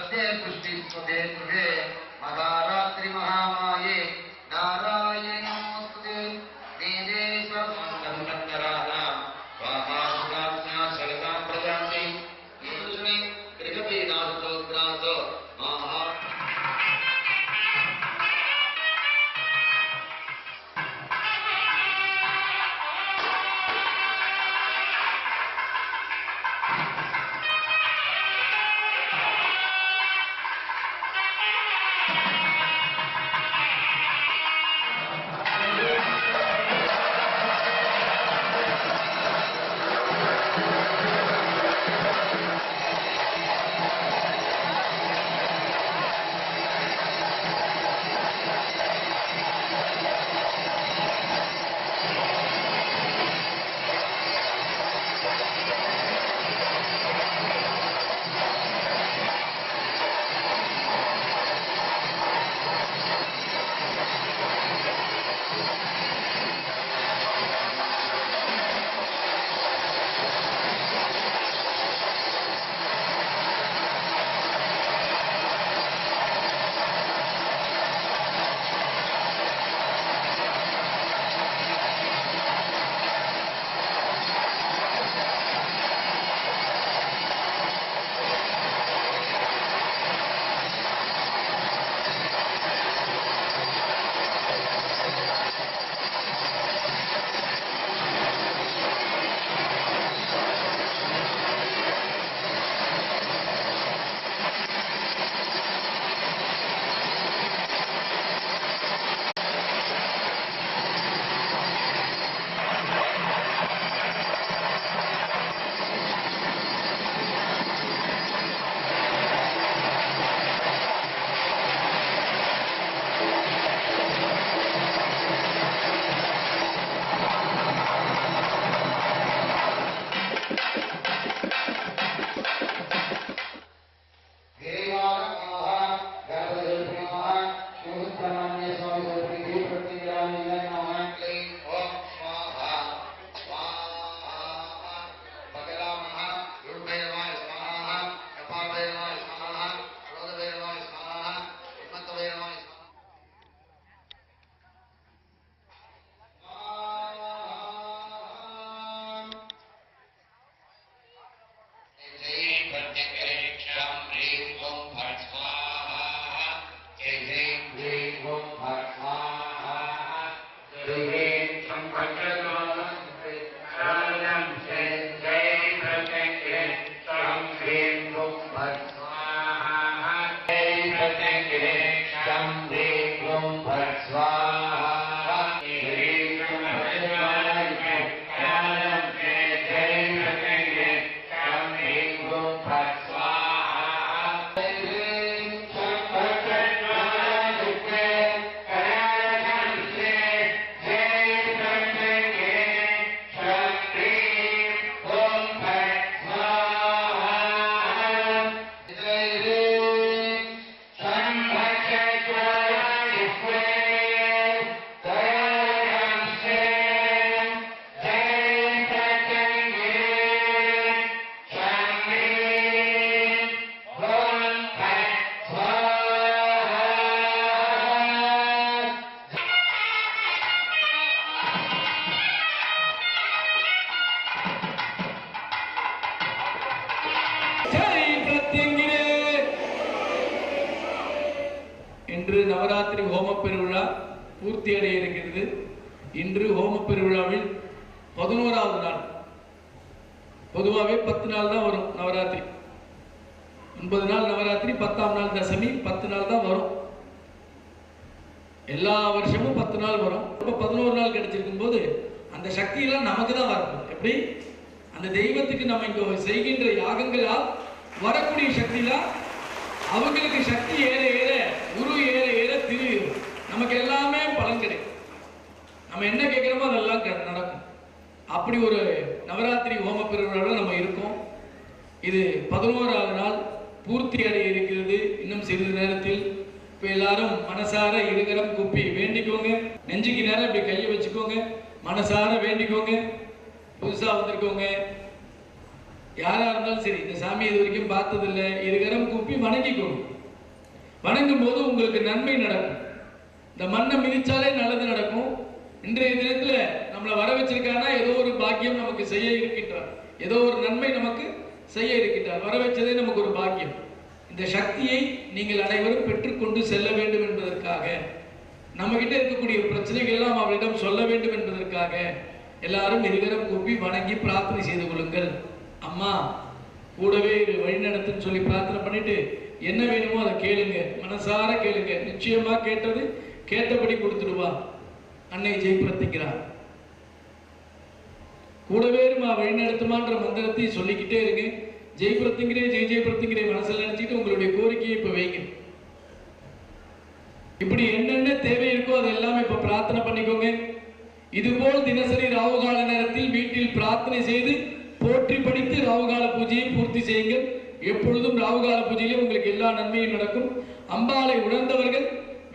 सत्य पुष्टि स्तुते तुझे महारात्रि महामाये नारायण नमोस्तुते देवे सर्वमंगलकराना वाहासुराज्ञा सर्वं प्रजाति येषुमे कृतवेदासो ग्रासो महा இன்று நவராத்திரி ஹோம பெருவிழா பூர்த்தி அடைய இருக்கிறது. இன்று ஹோம பெருவிழாவில் 11வது நாள். பொதுவாகவே 10 நாள் தான் வரும் நவராத்திரி. 9 நாள் நவராத்திரி, 10ஆம் நாள் தசமி, 10 நாள் தான் வரும். எல்லா வருஷமும் 10 நாள் வரும். இப்போ 11 நாள் கிடைச்சிருக்கும் போது அந்த சக்தியெல்லாம் நமக்கு தான் வரணும். எப்படி அந்த தெய்வத்துக்கு நம்ம இங்க செய்கின்ற யாகங்களால் வரக்கூடிய சக்தியெல்லாம் அவங்களுக்கு சக்தி ஏற ஏற, குரு ஏற ஏற திரு நமக்கு எல்லாமே பலன் கிடைக்கும். நம்ம என்ன கேட்கிறோமோ அதெல்லாம் நடக்கும். அப்படி ஒரு நவராத்திரி ஹோம பெருவிழாவில் நம்ம இருக்கோம். இது 11வது நாள் பூர்த்தி அடைய இருக்கிறது. இன்னும் சிறிது நேரத்தில் இப்போ எல்லாரும் மனசார இருகரம் குப்பி வேண்டிக்கோங்க. நெஞ்சுக்கு நேரம் இப்படி கையை வச்சுக்கோங்க. மனசார வேண்டிக்கோங்க. புதுசா வந்திருக்கோங்க யாரா இருந்தாலும் சரி, இந்த சாமி இது வரைக்கும் பார்த்ததில்லை, இருகரம் கூப்பி வணங்கிக்கணும். வணங்கும் போது உங்களுக்கு நன்மை நடக்கும். இந்த மண்ணை மிதிச்சாலே நல்லது நடக்கும். இன்றைய தினத்துல நம்மளை வர வச்சிருக்கானா ஏதோ ஒரு பாக்கியம் நமக்கு செய்ய இருக்கின்றார், ஏதோ ஒரு நன்மை நமக்கு செய்ய இருக்கின்றார். வர வச்சதே நமக்கு ஒரு பாக்கியம். இந்த சக்தியை நீங்கள் அனைவரும் பெற்றுக்கொண்டு செல்ல வேண்டும் என்பதற்காக, நம்ம கிட்ட இருக்கக்கூடிய பிரச்சனைகள் எல்லாம் அவரிடம் சொல்ல வேண்டும் என்பதற்காக எல்லாரும் இருகரம் கூப்பி வணங்கி பிரார்த்தனை செய்து கொள்ளுங்கள். அம்மா கூடவே வழி நடத்துன்னு சொல்லி பிரார்த்தனை பண்ணிட்டு என்ன வேணுமோ அதை கேளுங்க, மனசார கேளுங்க. நிச்சயமா கேட்டது கேட்டபடி கொடுத்துடுவா அன்னை ஜெயபிரத்திங்கிறார். கூடவே வழி நடத்துமான்ற மந்திரத்தை சொல்லிக்கிட்டே இருங்க. ஜெயபிரத்திங்கிறே ஜெய் ஜெயபிரத்திங்கிறே மனசில் நினைச்சிட்டு உங்களுடைய கோரிக்கையை இப்ப வைங்க. இப்படி என்னென்ன தேவை இருக்கோ அது எல்லாமே இப்ப பிரார்த்தனை பண்ணிக்கோங்க. இதுபோல் தினசரி ராவுகால நேரத்தில் வீட்டில் பிரார்த்தனை செய்து போற்றி படித்து ராவுகால பூஜையை பூர்த்தி செய்யுங்கள். எப்பொழுதும் ராவுகால பூஜையிலே உங்களுக்கு எல்லா நன்மையும் நடக்கும். அம்பாளை உணர்ந்தவர்கள்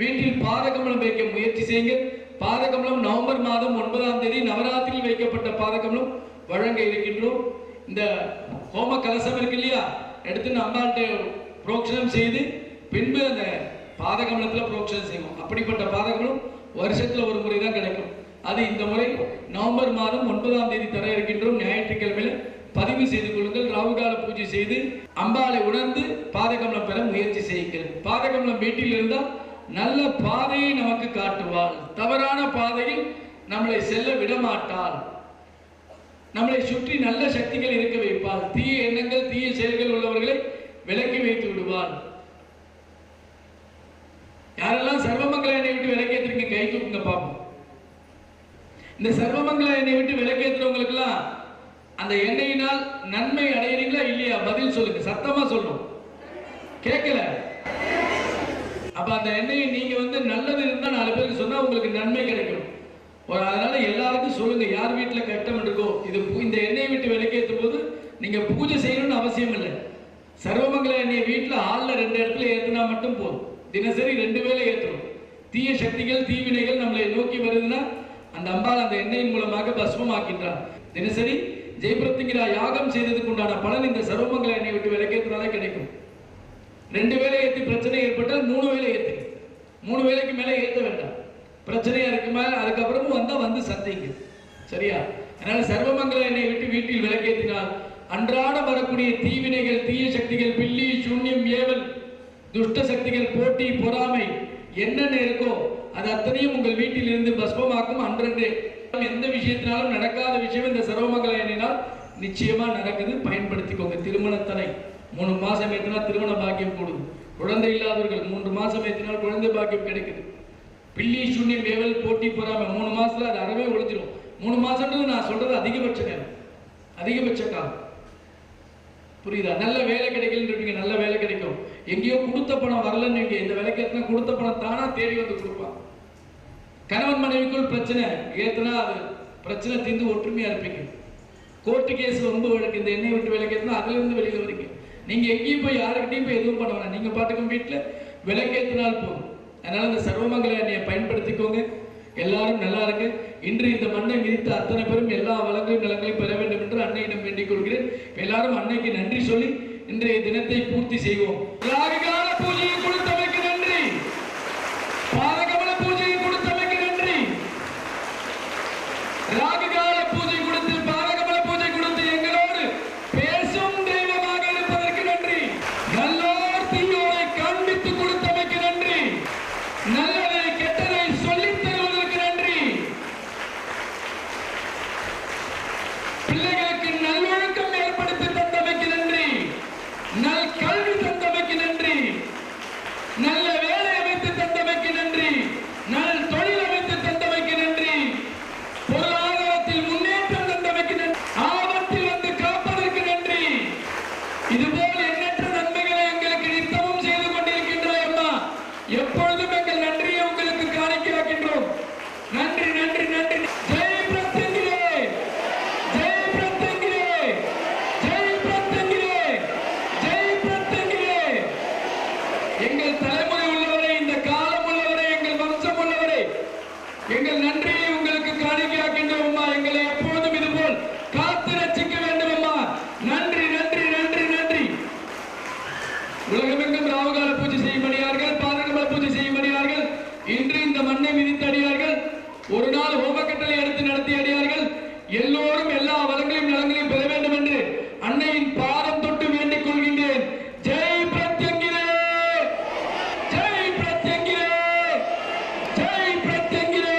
வீட்டில் பாதகமலம் வைக்க முயற்சி செய்யுங்கள். பாதகமலம் நவம்பர் மாதம் 9ஆம் தேதி நவராத்திரியில் வைக்கப்பட்ட பாதகமலம் வழங்க இருக்கின்றோம். இந்த ஹோம கலசம் இருக்கு இல்லையா, எடுத்து அம்பாள்கிட்ட புரோக்ஷனம் செய்து பின்பு அந்த பாதகமலத்துல புரோக்ஷனம் செய்வோம். அப்படிப்பட்ட பாதகமலம் வருஷத்துல ஒரு முறை தான் கிடைக்கும். அது இந்த முறை நவம்பர் மாதம் 9ஆம் தேதி தர இருக்கின்றோம். ஞாயிற்றுக்கிழமையில பதிவு செய்து கொள்ளுங்கள். ராவுகால பூஜை செய்து அம்பாளை உணர்ந்து பாதகமலம் பெற முயற்சி செய்யுங்கள். பாதகமலம் வீட்டில் இருந்தால் நல்ல பாதையை நமக்கு காட்டுவாள். தவறான பாதையில் நம்மளை செல்ல விடமாட்டாள். நம்மளை சுற்றி நல்ல சக்திகள் இருக்க வைப்பாள். தீய எண்ணங்கள் தீய செயல்கள் உள்ளவர்களை விலக்கி வைத்து விடுவாள். யாரெல்லாம் சர்வமங்கல எண்ணெய் விட்டு விலக்கேற்றிருங்க கை தூக்குங்க பாப்போம். இந்த சர்வமங்கல எண்ணெய் விட்டு விலக்கேற்றுறவங்களுக்கு எல்லாம் அந்த எண்ணெயினால் நன்மை அடையிறீங்களா இல்லையா? பதில் சொல்லுங்க, சத்தமா சொல்லணும். கேட்கல? அப்ப அந்த எண்ணெயை நீங்க நல்லது இருந்தா 4 பேருக்கு சொன்னா உங்களுக்கு நன்மை கிடைக்கும். அதனால எல்லாருக்கும் சொல்லுங்க, யார் வீட்டுல கட்டம் இருக்கோ இந்த எண்ணெயை விட்டு விலக்கேற்றும் போது நீங்க பூஜை செய்யணும்னு அவசியம் இல்லை. சர்வமங்கல எண்ணெயை வீட்டுல ஹால்ல 2 இடத்துல ஏற்றினா மட்டும் போதும். தினசரி 2 வேளை ஏற்றணும். தீய சக்திகள் தீவினைகள் நம்மளை நோக்கி வருதுன்னா அந்த அம்பாள் அந்த எண்ணெயின் மூலமாக பஸ்மமாக்கின்றார். தினசரி ஜெயபிரத்திங்கிற யாகம் செய்ததுக்கு உண்டான பலன் இந்த சர்வமங்கல எண்ணெயை விட்டு விலக்கேற்றினாலே கிடைக்கும். 2 வேளை ஏற்றி பிரச்சனை ஏற்பட்டால் 3 வேளை ஏற்றி, 3 வேளைக்கு மேலே ஏற்ற வேண்டாம். பிரச்சனையா இருக்கு மேல அதுக்கப்புறமும் வந்து சந்தைங்க, சரியா? அதனால சர்வமங்கல எண்ணெயை விட்டு வீட்டில் விலக்கேற்றினால் அன்றாட வரக்கூடிய தீவினைகள் தீய சக்திகள் பில்லி சூன்யம் ஏவல் துஷ்ட சக்திகள் போட்டி பொறாமை என்னென்ன இருக்கோ அது அத்தனையும் உங்கள் வீட்டில் இருந்து பஸ்மமாக்கும். அன்றே எந்த விஷயத்தினாலும் நடக்காத விஷயம் இந்த சர்வமங்கல எண்ணெயினால் நிச்சயமா நடக்குது. பயன்படுத்திக்கோங்க. திருமணத்தனை 3 மாசம் ஏற்றினால் திருமண பாக்கியம் கூடுது. குழந்தை இல்லாதவர்கள் 3 மாசம் ஏற்றினால் குழந்தை பாக்கியம் கிடைக்குது. பில்லி சூன்யம் ஏவல் போட்டி பொறாமை 3 மாசத்துல அது அறவே ஒழிஞ்சிடும். 3 மாசம்ன்றது நான் சொல்றது அதிகபட்ச நேரம், அதிகபட்ச காலம். புரியுதா? நல்ல வேலை கிடைக்கலன்னு நல்ல வேலை கிடைக்கும். எங்கேயோ கொடுத்த பணம் வரலன்னு இந்த வேலைக்கு ஏற்றினா கொடுத்த பணம் தானா தேடி வந்து கொடுப்பான். கணவன் மனைவிக்குள் பிரச்சனை ஏற்றினா அது பிரச்சனை தீர்ந்து ஒற்றுமையா இருப்பீங்க. கோர்ட்டு கேஸ் ரொம்ப வழக்கு இந்த எண்ணெய் விட்டு விலைக்கு ஏற்றினா அதுல இருந்து வெளியில வரீங்க. நீங்க எங்கேயும் போய் யாருக்கிட்டையும் போய் எதுவும் பண்ண வேணாம். நீங்க பாட்டுக்கும் வீட்டுல விலைக்கேற்றினால் போதும். அதனால இந்த சர்வமங்கல எண்ணெயை பயன்படுத்திக்கோங்க. எல்லாரும் நல்லா இருக்கு. இன்று இந்த மண்ணை மிதித்து அத்தனை பேரும் எல்லா வளங்களையும் நலங்களையும் பெற வேண்டும் என்று அன்னையிடம் வேண்டிக் கொள்கிறேன். எல்லாரும் அன்னைக்கு நன்றி சொல்லி இன்றைய தினத்தை பூர்த்தி செய்வோம். ராகுகால பூஜையை கொடுத்தமைக்கு நன்றி. பாதகமல பூஜையை கொடுத்தமைக்கு நன்றி. ராகுகால பூஜை கொடுத்து பாதகமல பூஜை கொடுத்து எங்களோடு பேசும் தெய்வமாக இருப்பதற்கு நன்றி. நல்லோர் தீயோரை காண்பித்து கொடுத்தமைக்கு நன்றி. நல்லதை கெட்டதை சொல்லித் தருவதற்கு நன்றி. பிள்ளைகளுக்கு நல்லொழுக்கம் ஏற்படுத்தி தந்தமைக்கு நன்றி. நல் கல்வி தந்தமைக்கு நன்றி. நல்ல வேலை அமைத்து தந்தமைக்கு நன்றி. நல் தொழில் அமைத்து தந்தமைக்கு நன்றி. பொருளாதாரத்தில் முன்னேற்றம் தந்தமைக்கு நன்றி. ஆபத்தில் வந்து காப்பதற்கு நன்றி. இதுபோல் எண்ணற்ற நன்மைகளை எங்களுக்கு நித்தமும் செய்து கொண்டிருக்கின்றாய் அம்மா. எப்பொழுதும் எங்கள் நன்றியை உங்களுக்கு காணிக்க வைக்கின்றோம். நன்றி நன்றி நன்றி. ஜெய் பிரத்யங்கிரே, ஜெய் பிரத்யங்கிரே. அன்னையின் பாதம் தொட்டு வேண்டிக் கொள்கின்றேன். ஜெய் பிரத்யங்கிரே, ஜெய் பிரத்யங்கிரே, ஜெய் பிரத்யங்கிரே.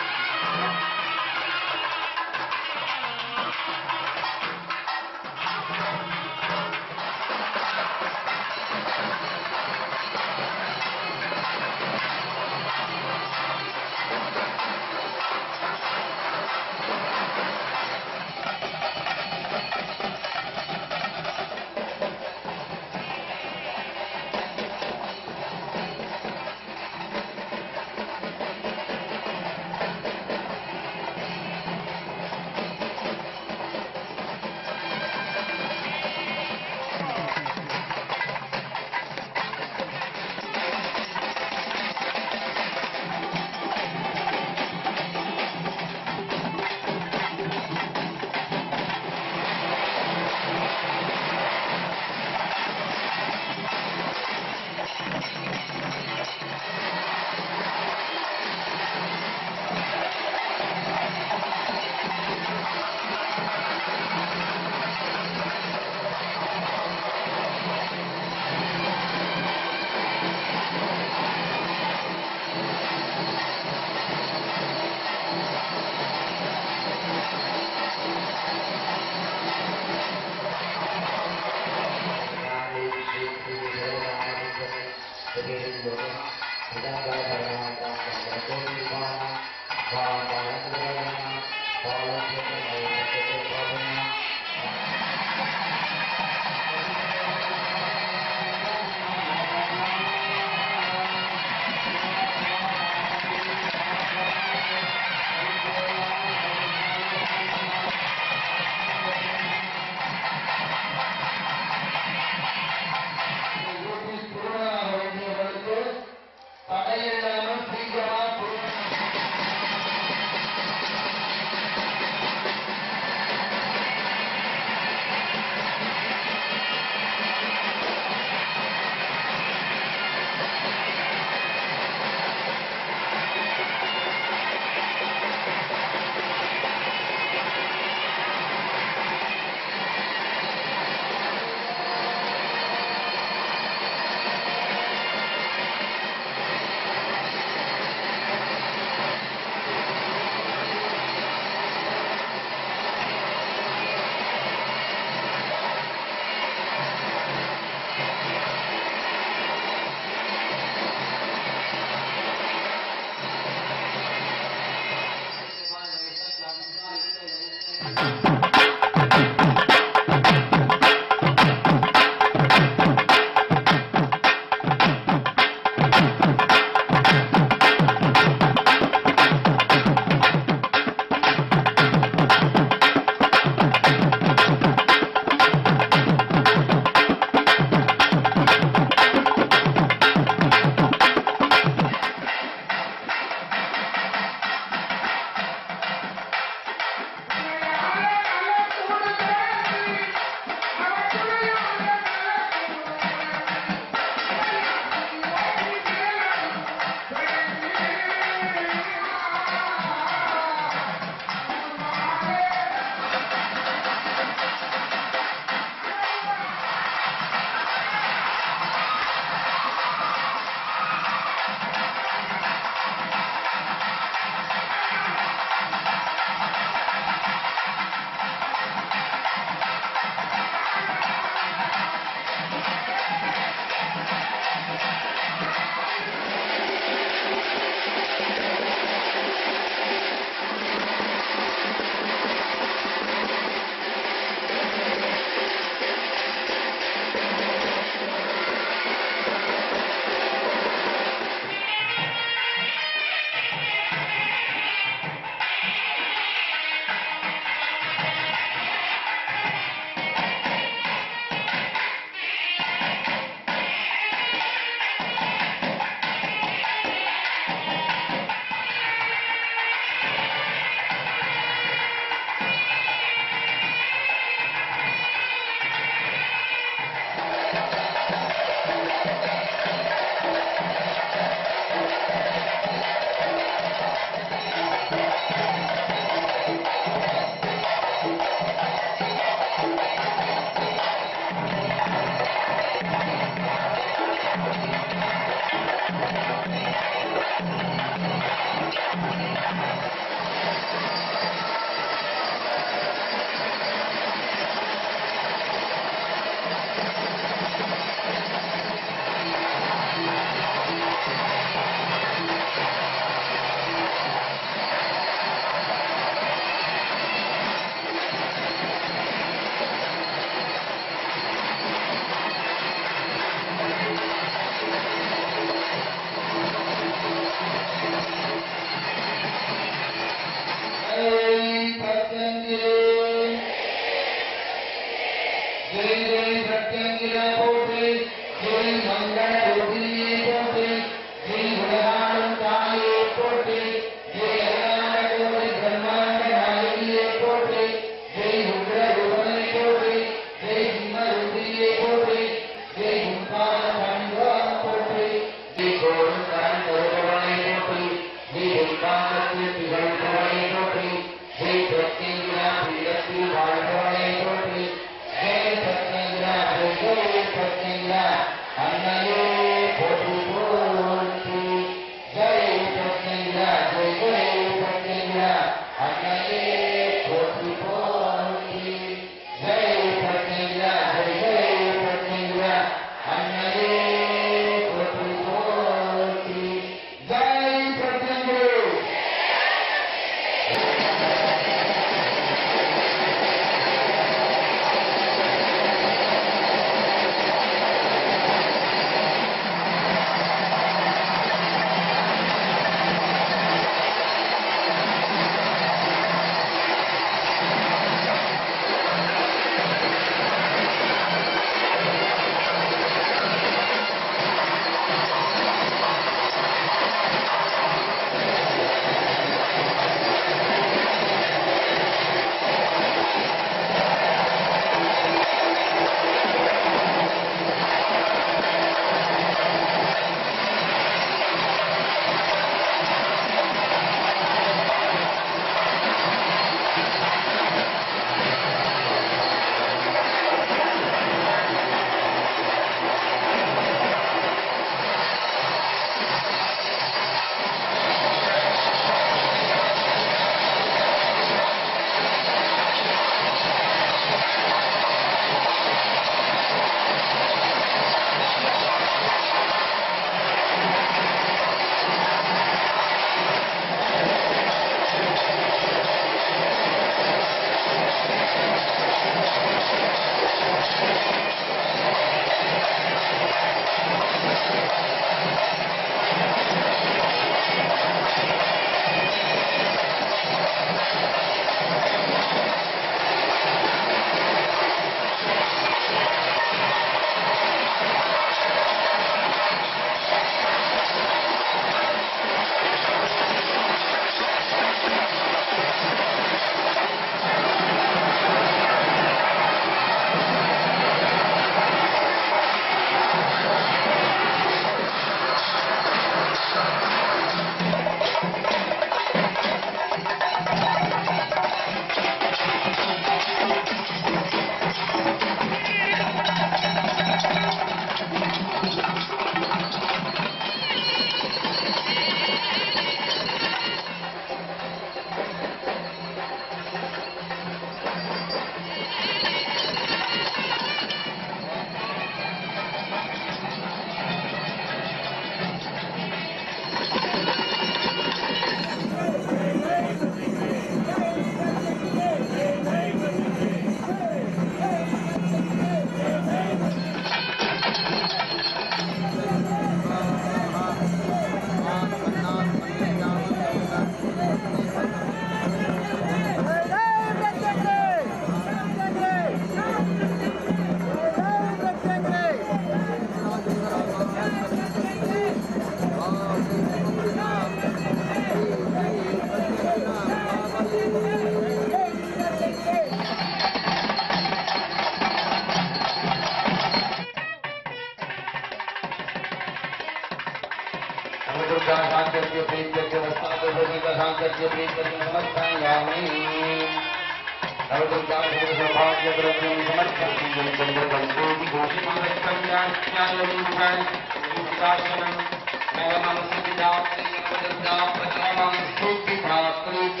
Namaste दुर्गा प्रचलनं स्तुतिधात्री च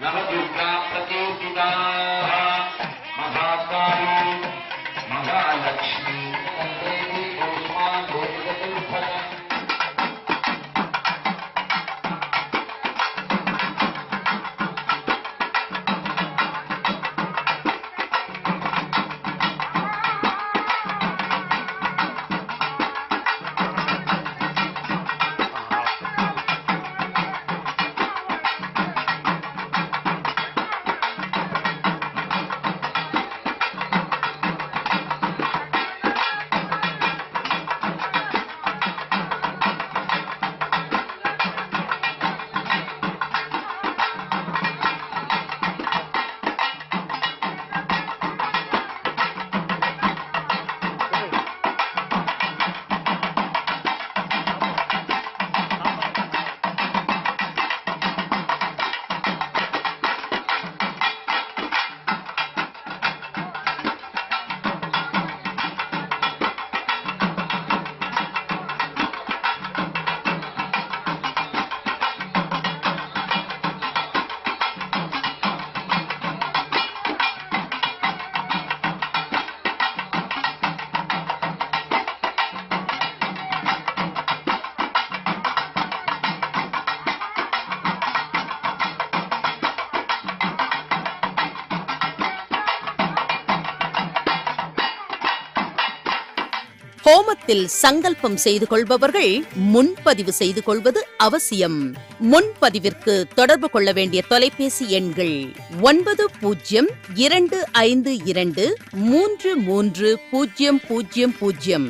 नवदुर्गा प्रकीर्तिताः महाकाली महालक्ष्मी देवी कौष्मा गोपिका ஹோமத்தில் சங்கல்பம் செய்து கொள்பவர்கள் முன்பதிவு செய்து கொள்வது அவசியம். முன்பதிவிற்கு தொடர்பு கொள்ள வேண்டிய தொலைபேசி எண்கள் 9022233000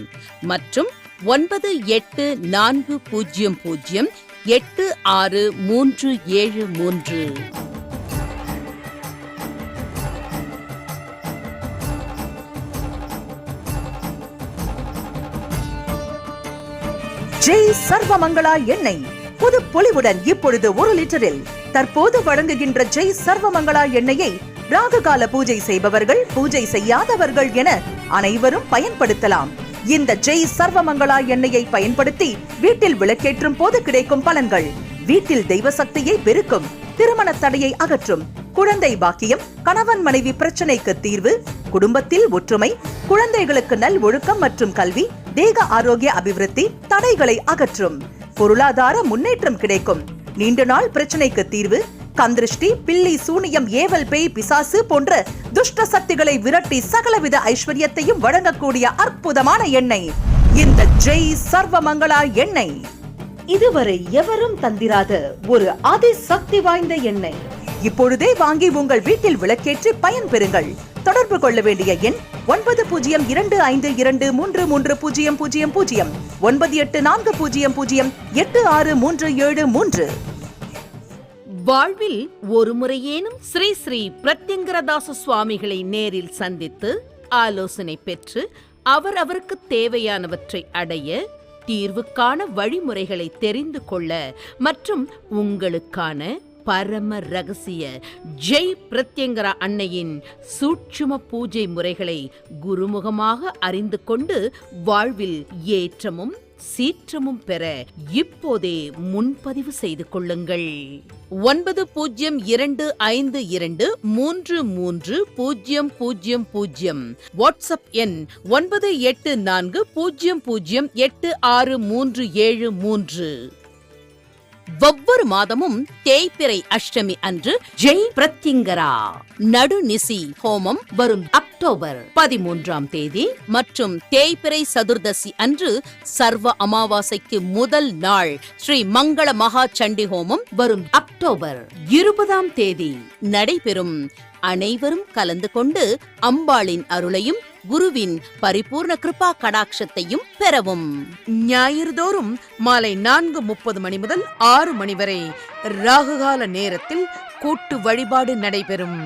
மற்றும் 9840086373. ஜெய் சர்வமங்களா எண்ணெய் புது பொலிவுடன் இப்பொழுது 1 லிட்டரில் தற்போது வழங்குகின்ற ஜெய் சர்வமங்களா எண்ணெயை ராககால பூஜை செய்பவர்கள், பூஜை செய்யாதவர்கள் என அனைவரும் பயன்படுத்தலாம். இந்த ஜெய் சர்வமங்களா எண்ணெயை பயன்படுத்தி வீட்டில் விளக்கேற்றும் போது கிடைக்கும் பலன்கள்: வீட்டில் தெய்வ சக்தியை பெருக்கும், திருமண தடையை அகற்றும், குழந்தை பாக்கியம், கணவன் மனைவி பிரச்சனைக்கு தீர்வு, குடும்பத்தில் ஒற்றுமை, குழந்தைகளுக்கு நல் ஒழுக்கம் மற்றும் கல்வி, தேக ஆரோக்கிய அபிவிருத்தி, தடைகளை அகற்றும், பொருளாதார முன்னேற்றம் கிடைக்கும், நீண்ட நாள் பிரச்சனைக்கு தீர்வு, கந்திருஷ்டி, பில்லி, சூனியம், ஏவல், பேய், பிசாசு போன்ற துஷ்ட சக்திகளை விரட்டி சகலவித ஐஸ்வர்யத்தையும் வழங்கக்கூடிய அற்புதமான எண்ணெய் இந்த ஜெய் சர்வமங்களா எண்ணெய். இதுவரை எவரும் தந்திராத ஒரு அதிசக்தி வாய்ந்த எண்ணெய். இப்பொழுதே வாங்கி உங்கள் வீட்டில் விளக்கேற்றி பயன் பெறுங்கள். தொடர்பு கொள்ள வேண்டிய எண் 9025233000 9840086373. வாழ்வில் ஒரு முறையேனும் ஸ்ரீ ஸ்ரீ பிரத்யங்கரதாச சுவாமிகளை நேரில் சந்தித்து ஆலோசனை பெற்று அவருக்கு தேவையானவற்றை அடைய, தீர்வுக்கான வழிமுறைகளை தெரிந்து கொள்ள மற்றும் உங்களுக்கான பரம ரகசிய ஜெய் பிரத்யங்கரா அன்னையின் சூட்சும பூஜை முறைகளை குருமுகமாக அறிந்து கொண்டு வாழ்வில் ஏற்றமும் சீற்றமும் பெற இப்போதே முன்பதிவு செய்து கொள்ளுங்கள். 9052233000 வாட்ஸ்அப் எண் 9840086373. ஒவ்வொரு மாதமும் தேய்பிறை அஷ்டமி அன்று ஜெய் பிரத்யங்கரா நடுநிசி ஹோமம் வரும் அக்டோபர் 13ஆம் தேதி மற்றும் தேய்பிறை சதுர்தசி அன்று சர்வ அமாவாசைக்கு முதல் நாள் ஸ்ரீ மங்கள மகா சண்டி ஹோமம் வரும் அக்டோபர் 20ஆம் தேதி நடைபெறும். அனைவரும் கலந்து கொண்டு அம்பாளின் அருளையும் குருவின் பரிபூர்ண கிருபா கடாட்சத்தையும் பெறவும். ஞாயிறுதோறும் மாலை 4:30 மணி முதல் 6 மணி வரை ராகுகால நேரத்தில் கூட்டு வழிபாடு நடைபெறும்.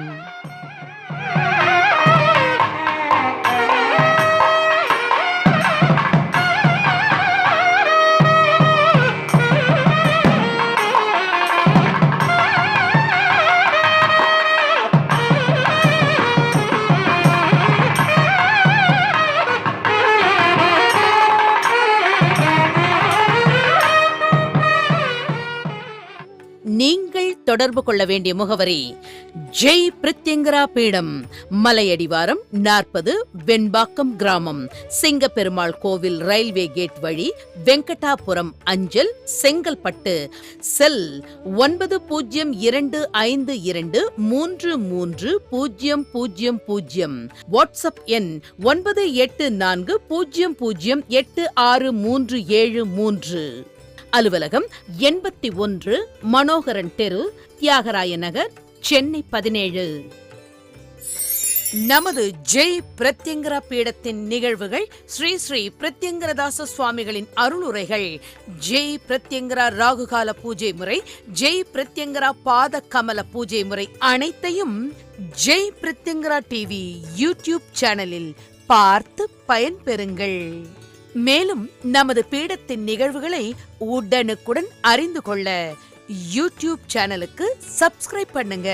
நீங்கள் தொடர்பு கொள்ள வேண்டிய முகவரி ஜெய் பிரித்யங்கரா பீடம், மலையடிவாரம் 40, வெண்பாக்கம் கிராமம், சிங்கப்பெருமாள் கோவில் ரயில்வே கேட் வழி, வெங்கடாபுரம் அஞ்சல், செங்கல்பட்டு. செல் 9025233000. வாட்ஸ்அப் எண் 9840086373. அலுவலகம் 81 மனோகரன் தெரு, தியாகராய நகர், சென்னை 17. நமது ஜெய் பிரத்யங்கரா பீடத்தின் நிகழ்வுகள், ஸ்ரீ ஸ்ரீ பிரத்யங்கரதாச சுவாமிகளின் அருளுரைகள், ஜெய் பிரத்யங்கரா ராகுகால பூஜை முறை, ஜெய் பிரத்யங்கரா பாத கமல பூஜை முறை அனைத்தையும் ஜெய் பிரத்யங்கரா டிவி யூடியூப் சேனலில் பார்த்து பயன்பெறுங்கள். மேலும் நமது பீடத்தின் நிகழ்வுகளை உடனுக்குடன் அறிந்து கொள்ள யூடியூப் சேனலுக்கு சப்ஸ்கிரைப் பண்ணுங்க.